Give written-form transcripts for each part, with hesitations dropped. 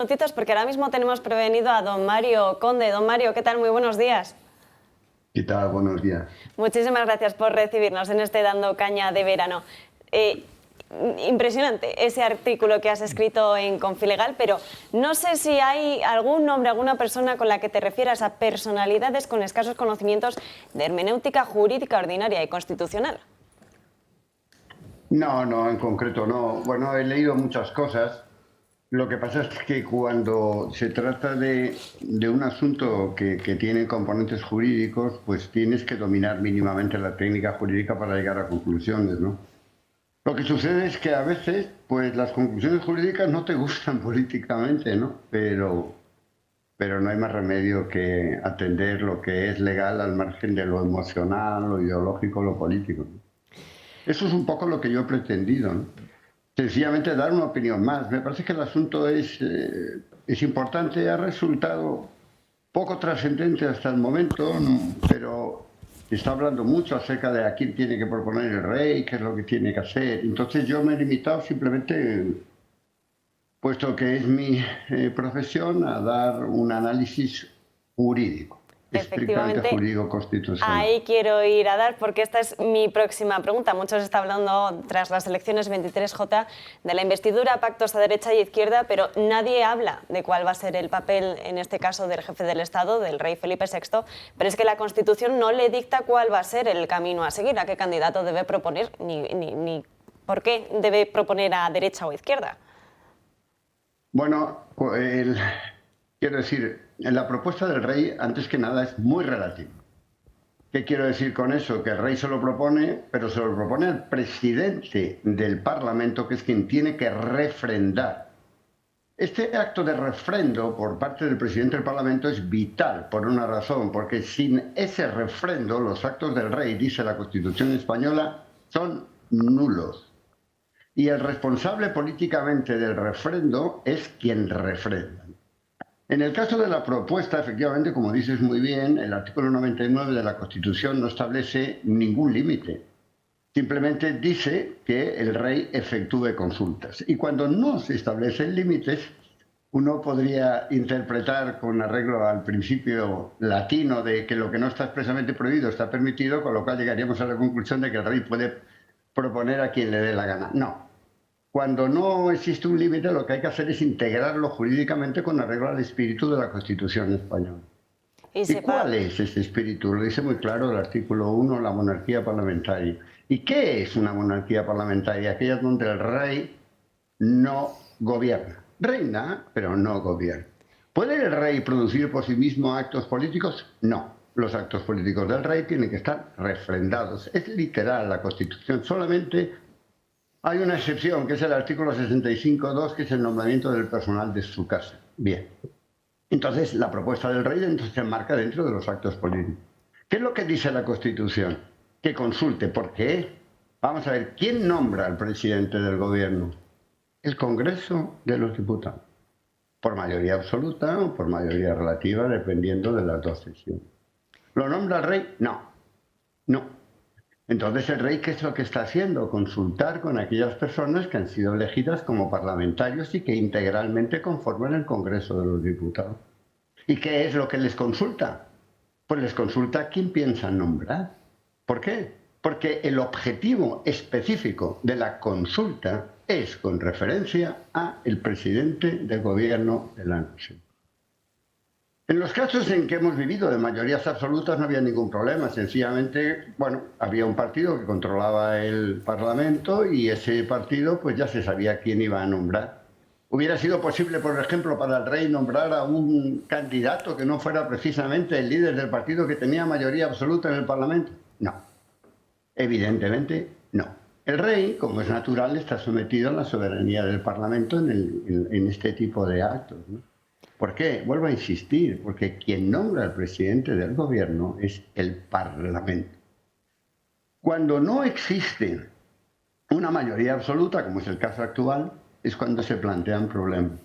Minutitos, porque ahora mismo tenemos prevenido a don Mario Conde. Don Mario, ¿qué tal? Muy buenos días. ¿Qué tal? Buenos días. Muchísimas gracias por recibirnos en este Dando Caña de Verano. Impresionante ese artículo que has escrito en Confilegal, pero no sé si hay algún nombre, alguna persona con la que te refieras a personalidades con escasos conocimientos de hermenéutica jurídica ordinaria y constitucional. No, en concreto no. Bueno, he leído muchas cosas. Lo que pasa es que cuando se trata de un asunto que tiene componentes jurídicos, pues tienes que dominar mínimamente la técnica jurídica para llegar a conclusiones, ¿no? Lo que sucede es que a veces, pues las conclusiones jurídicas no te gustan políticamente, ¿no? Pero no hay más remedio que atender lo que es legal al margen de lo emocional, lo ideológico, lo político, ¿no? Eso es un poco lo que yo he pretendido, ¿no? Sencillamente dar una opinión más. Me parece que el asunto es importante, ha resultado poco trascendente hasta el momento, ¿no? Pero se está hablando mucho acerca de a quién tiene que proponer el rey, qué es lo que tiene que hacer. Entonces yo me he limitado simplemente, puesto que es mi profesión, a dar un análisis jurídico. Estrictamente Efectivamente, jurídico constitucional. ahí quiero ir a dar porque esta es mi próxima pregunta. Muchos están hablando tras las elecciones 23J de la investidura, pactos a derecha y izquierda, pero nadie habla de cuál va a ser el papel, en este caso, del jefe del Estado, del rey Felipe VI, pero es que la Constitución no le dicta cuál va a ser el camino a seguir, a qué candidato debe proponer, ni por qué debe proponer a derecha o izquierda. Bueno, quiero decir, la propuesta del rey, antes que nada, es muy relativa. ¿Qué quiero decir con eso? Que el rey se lo propone, pero se lo propone al presidente del Parlamento, que es quien tiene que refrendar. Este acto de refrendo por parte del presidente del Parlamento es vital por una razón, porque sin ese refrendo los actos del rey, dice la Constitución española, son nulos. Y el responsable políticamente del refrendo es quien refrenda. En el caso de la propuesta, efectivamente, como dices muy bien, el artículo 99 de la Constitución no establece ningún límite. Simplemente dice que el rey efectúe consultas. Y cuando no se establecen límites, uno podría interpretar con arreglo al principio latino de que lo que no está expresamente prohibido está permitido, con lo cual llegaríamos a la conclusión de que el rey puede proponer a quien le dé la gana. No. Cuando no existe un límite, lo que hay que hacer es integrarlo jurídicamente con arreglo al espíritu de la Constitución española. ¿Y cuál es ese espíritu? Lo dice muy claro el artículo 1, la monarquía parlamentaria. ¿Y qué es una monarquía parlamentaria? Aquella donde el rey no gobierna. Reina, pero no gobierna. ¿Puede el rey producir por sí mismo actos políticos? No. Los actos políticos del rey tienen que estar refrendados. Es literal la Constitución. Solamente hay una excepción, que es el artículo 65.2, que es el nombramiento del personal de su casa. Bien. Entonces, la propuesta del rey se enmarca dentro de los actos políticos. ¿Qué es lo que dice la Constitución? Que consulte. ¿Por qué? Vamos a ver, ¿quién nombra al presidente del gobierno? El Congreso de los Diputados. Por mayoría absoluta o por mayoría relativa, dependiendo de las dos sesiones. ¿Lo nombra el rey? No. Entonces, ¿el rey qué es lo que está haciendo? Consultar con aquellas personas que han sido elegidas como parlamentarios y que integralmente conforman el Congreso de los Diputados. ¿Y qué es lo que les consulta? Pues les consulta a quién piensan nombrar. ¿Por qué? Porque el objetivo específico de la consulta es con referencia a el presidente del gobierno de la nación. En los casos en que hemos vivido de mayorías absolutas no había ningún problema, sencillamente, bueno, había un partido que controlaba el Parlamento y ese partido pues ya se sabía quién iba a nombrar. ¿Hubiera sido posible, por ejemplo, para el rey nombrar a un candidato que no fuera precisamente el líder del partido que tenía mayoría absoluta en el Parlamento? No, evidentemente no. El rey, como es natural, está sometido a la soberanía del Parlamento en este tipo de actos, ¿no? ¿Por qué? Vuelvo a insistir, porque quien nombra al presidente del gobierno es el Parlamento. Cuando no existe una mayoría absoluta, como es el caso actual, es cuando se plantean problemas.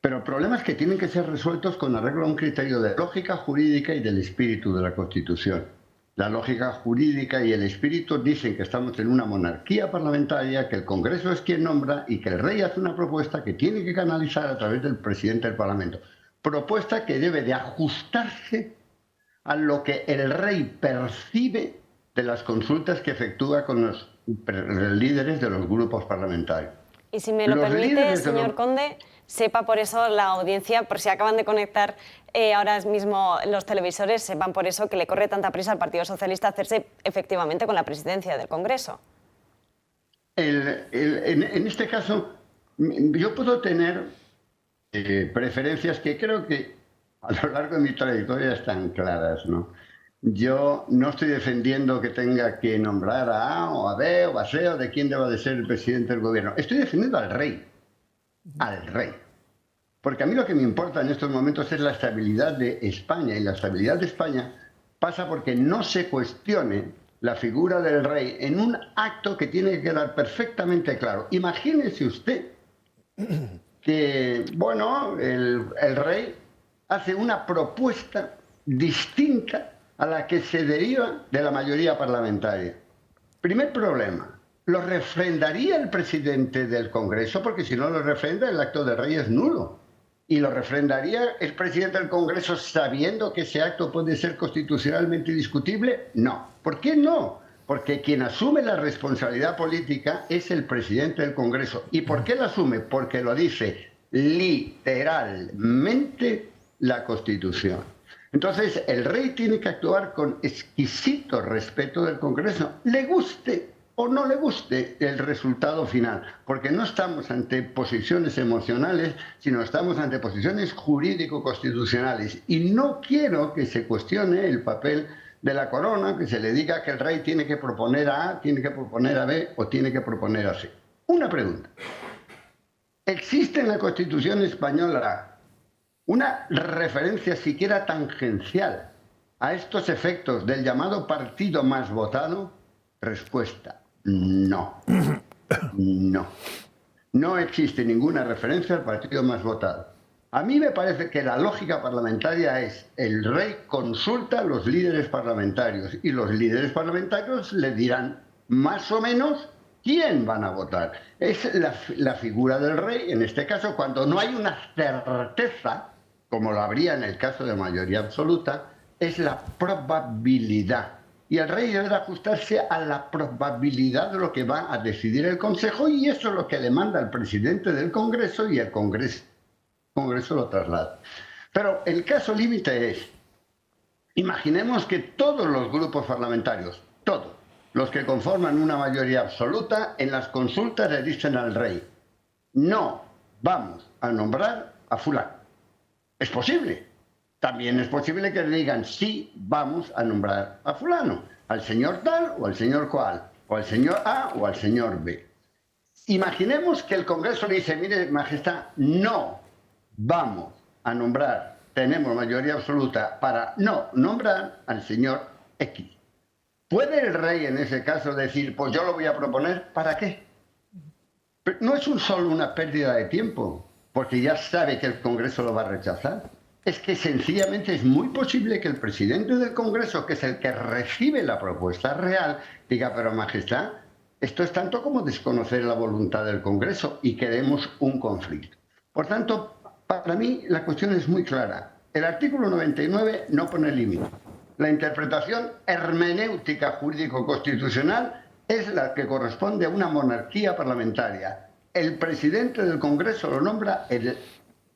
Pero problemas que tienen que ser resueltos con arreglo a un criterio de lógica jurídica y del espíritu de la Constitución. La lógica jurídica y el espíritu dicen que estamos en una monarquía parlamentaria, que el Congreso es quien nombra y que el rey hace una propuesta que tiene que canalizar a través del presidente del Parlamento. Propuesta que debe de ajustarse a lo que el rey percibe de las consultas que efectúa con los líderes de los grupos parlamentarios. Y si me lo permite, señor Conde, sepa por eso la audiencia, por si acaban de conectar ahora mismo los televisores, sepan por eso que le corre tanta prisa al Partido Socialista hacerse efectivamente con la presidencia del Congreso. En este caso, yo puedo tener preferencias que creo que a lo largo de mi trayectoria están claras, ¿no? Yo no estoy defendiendo que tenga que nombrar a A o a B o a C o de quién deba de ser el presidente del gobierno. Estoy defendiendo al rey. Al rey. Porque a mí lo que me importa en estos momentos es la estabilidad de España. Y la estabilidad de España pasa porque no se cuestione la figura del rey en un acto que tiene que quedar perfectamente claro. Imagínese usted que, bueno, el rey hace una propuesta distinta a la que se deriva de la mayoría parlamentaria. Primer problema, ¿lo refrendaría el presidente del Congreso? Porque si no lo refrenda, el acto del rey es nulo. ¿Y lo refrendaría el presidente del Congreso sabiendo que ese acto puede ser constitucionalmente discutible? No. ¿Por qué no? Porque quien asume la responsabilidad política es el presidente del Congreso. ¿Y por qué la asume? Porque lo dice literalmente la Constitución. Entonces, el rey tiene que actuar con exquisito respeto del Congreso, le guste o no le guste el resultado final, porque no estamos ante posiciones emocionales, sino estamos ante posiciones jurídico-constitucionales. Y no quiero que se cuestione el papel de la corona, que se le diga que el rey tiene que proponer a A, tiene que proponer a B o tiene que proponer a C. Una pregunta. ¿Existe en la Constitución española una referencia siquiera tangencial a estos efectos del llamado partido más votado? Respuesta, no. No. No existe ninguna referencia al partido más votado. A mí me parece que la lógica parlamentaria es el rey consulta a los líderes parlamentarios y los líderes parlamentarios le dirán más o menos quién van a votar. Es la figura del rey, en este caso, cuando no hay una certeza, como lo habría en el caso de mayoría absoluta, es la probabilidad. Y el rey debe ajustarse a la probabilidad de lo que va a decidir el Consejo, y eso es lo que le manda el presidente del Congreso, y el Congreso lo traslada. Pero el caso límite es, imaginemos que todos los grupos parlamentarios, todos los que conforman una mayoría absoluta, en las consultas le dicen al rey, no vamos a nombrar a fulano. Es posible. También es posible que le digan, sí, vamos a nombrar a fulano, al señor tal o al señor cual, o al señor A o al señor B. Imaginemos que el Congreso le dice, mire, Majestad, no vamos a nombrar, tenemos mayoría absoluta para no nombrar al señor X. ¿Puede el rey en ese caso decir, pues yo lo voy a proponer? ¿Para qué? Pero no es solo una pérdida de tiempo, porque ya sabe que el Congreso lo va a rechazar. Es que sencillamente es muy posible que el presidente del Congreso, que es el que recibe la propuesta real, diga, pero Majestad, esto es tanto como desconocer la voluntad del Congreso y queremos un conflicto. Por tanto, para mí la cuestión es muy clara. El artículo 99 no pone límite. La interpretación hermenéutica jurídico-constitucional es la que corresponde a una monarquía parlamentaria. El presidente del Congreso lo nombra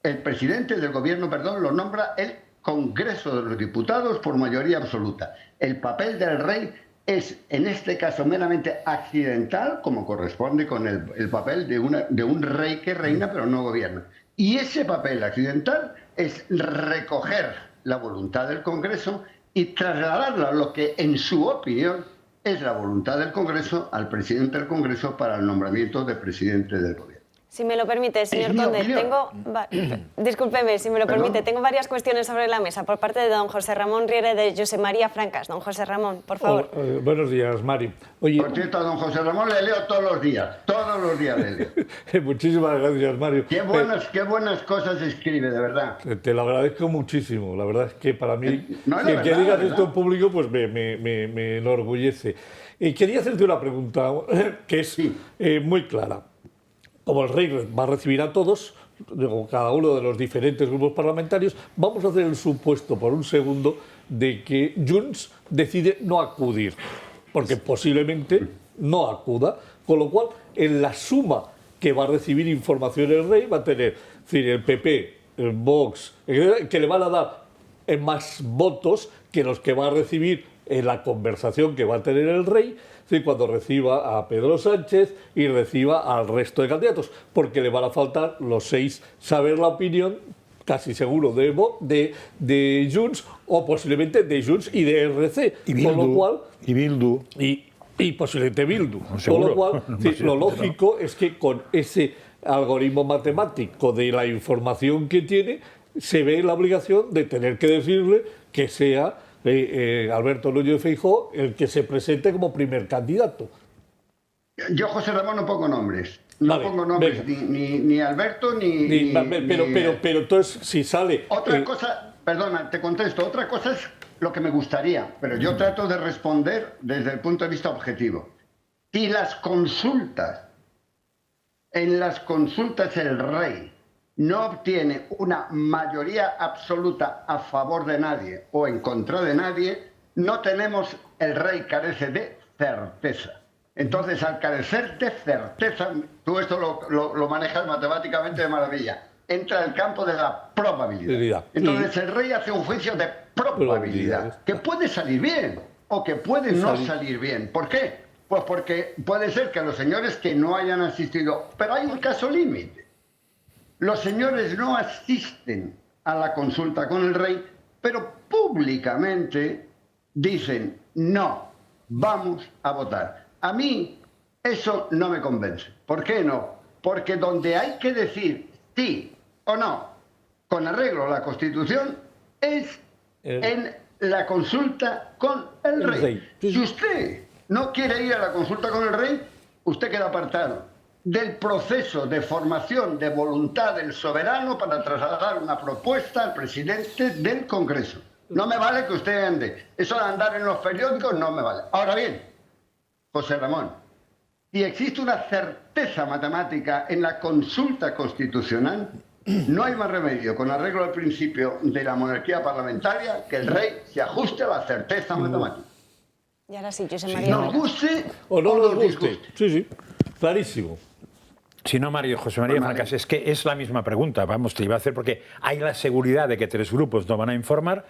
el presidente del gobierno, lo nombra el Congreso de los Diputados por mayoría absoluta. El papel del rey es, en este caso, meramente accidental, como corresponde con el papel de un rey que reina pero no gobierna. Y ese papel accidental es recoger la voluntad del Congreso y trasladarla, lo que en su opinión es la voluntad del Congreso, al presidente del Congreso para el nombramiento de presidente del gobierno. Si me lo permite, señor mi Conde, opinión. discúlpeme, si me lo ¿Perdón? permite, tengo varias cuestiones sobre la mesa por parte de don José Ramón Riera y de José María Francas. Don José Ramón, por favor. Buenos días, Mari. Oye, Por cierto, a don José Ramón le leo todos los días le leo. muchísimas gracias, Mario. Qué buenas cosas escribe, de verdad. Te lo agradezco muchísimo. La verdad es que para mí, No, es que la verdad, digas ¿verdad? esto en público, pues me enorgullece. Quería hacerte una pregunta que es Sí. muy clara. Como el rey va a recibir a todos, digo, cada uno de los diferentes grupos parlamentarios, vamos a hacer el supuesto por un segundo de que Junts decide no acudir, porque posiblemente no acuda, con lo cual en la suma que va a recibir información el rey va a tener, es decir, el PP, el Vox, que le van a dar más votos que los que va a recibir en la conversación que va a tener el rey, es decir, cuando reciba a Pedro Sánchez y reciba al resto de candidatos, porque le van a faltar los 6 saber la opinión, casi seguro, de Junts o posiblemente de Junts y de RC. Y Bildu. Con lo cual, Y Bildu. y posiblemente Bildu. Seguro. Con lo cual, No, sí, sí, lo no. lógico es que con ese algoritmo matemático de la información que tiene, se ve la obligación de tener que decirle que sea Alberto Núñez Feijóo el que se presente como primer candidato. Yo, José Ramón, no pongo nombres. No Vale, pongo nombres, venga. ni Alberto, ni... Pero entonces, si sale... Otra cosa, perdona, te contesto, otra cosa es lo que me gustaría, pero yo trato de responder desde el punto de vista objetivo. Si en las consultas el rey no obtiene una mayoría absoluta a favor de nadie o en contra de nadie, no tenemos, el rey carece de certeza. Entonces, al carecer de certeza, tú esto lo manejas matemáticamente de maravilla, entra el campo de la probabilidad. Entonces, el rey hace un juicio de probabilidad, que puede salir bien o que puede no salir bien. ¿Por qué? Pues porque puede ser que los señores que no hayan asistido, pero hay un caso límite. Los señores no asisten a la consulta con el rey, pero públicamente dicen, no, vamos a votar. A mí eso no me convence. ¿Por qué no? Porque donde hay que decir sí o no con arreglo a la Constitución es en la consulta con el rey. Si usted no quiere ir a la consulta con el rey, usted queda apartado del proceso de formación de voluntad del soberano para trasladar una propuesta al presidente del Congreso. No me vale que usted ande. Eso de andar en los periódicos no me vale. Ahora bien, José Ramón, si existe una certeza matemática en la consulta constitucional, no hay más remedio, con arreglo al principio de la monarquía parlamentaria, que el rey se ajuste a la certeza matemática. Y ahora sí, José María. Nos guste o no nos guste. disguste. Sí, clarísimo. Si no, Mario, José María Francas, es que es la misma pregunta. Vamos, te iba a hacer porque hay la seguridad de que 3 grupos no van a informar,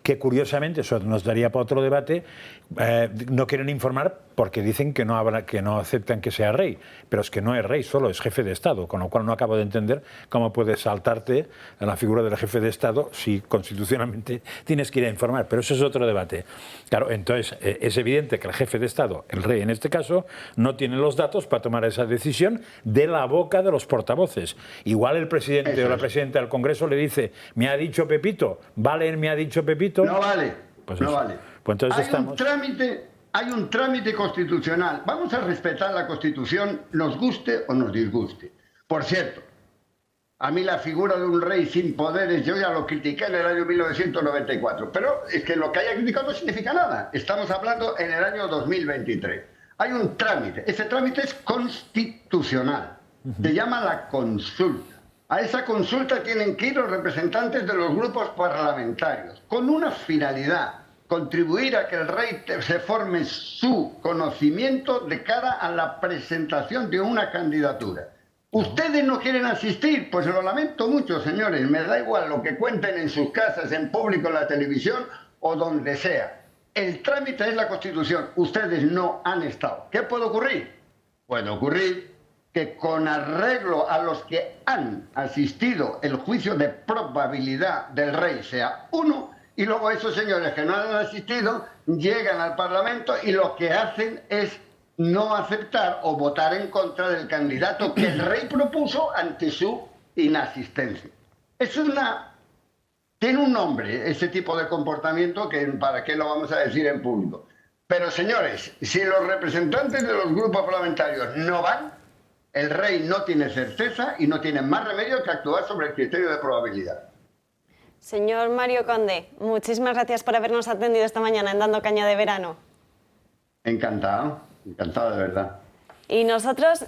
que curiosamente, eso nos daría para otro debate, no quieren informar porque dicen que no aceptan que sea rey. Pero es que no es rey, solo es jefe de Estado, con lo cual no acabo de entender cómo puedes saltarte a la figura del jefe de Estado si constitucionalmente tienes que ir a informar. Pero eso es otro debate. Claro, entonces es evidente que el jefe de Estado, el rey en este caso, no tiene los datos para tomar esa decisión de la boca de los portavoces. Igual el presidente o la presidenta del Congreso le dice, me ha dicho Pepito, ¿vale? Me ha dicho Pepito. No vale, Pues no eso. vale. Pues entonces Hay un trámite constitucional. Vamos a respetar la Constitución, nos guste o nos disguste. Por cierto, a mí la figura de un rey sin poderes, yo ya lo critiqué en el año 1994, pero es que lo que haya criticado no significa nada. Estamos hablando en el año 2023. Hay un trámite, ese trámite es constitucional, se llama la consulta. A esa consulta tienen que ir los representantes de los grupos parlamentarios, con una finalidad: contribuir a que el rey se forme su conocimiento de cara a la presentación de una candidatura. ¿Ustedes no quieren asistir? Pues lo lamento mucho, señores. Me da igual lo que cuenten en sus casas, en público, en la televisión o donde sea. El trámite es la Constitución. Ustedes no han estado. ¿Qué puede ocurrir? Puede ocurrir que con arreglo a los que han asistido, el juicio de probabilidad del rey sea 1, y luego esos señores que no han asistido llegan al Parlamento y lo que hacen es no aceptar o votar en contra del candidato que el rey propuso ante su inasistencia. Eso es tiene un nombre, ese tipo de comportamiento, que para qué lo vamos a decir en público. Pero señores, si los representantes de los grupos parlamentarios no van, el rey no tiene certeza y no tiene más remedio que actuar sobre el criterio de probabilidad. Señor Mario Conde, muchísimas gracias por habernos atendido esta mañana en Dando Caña de Verano. Encantado, encantado de verdad. Y nosotros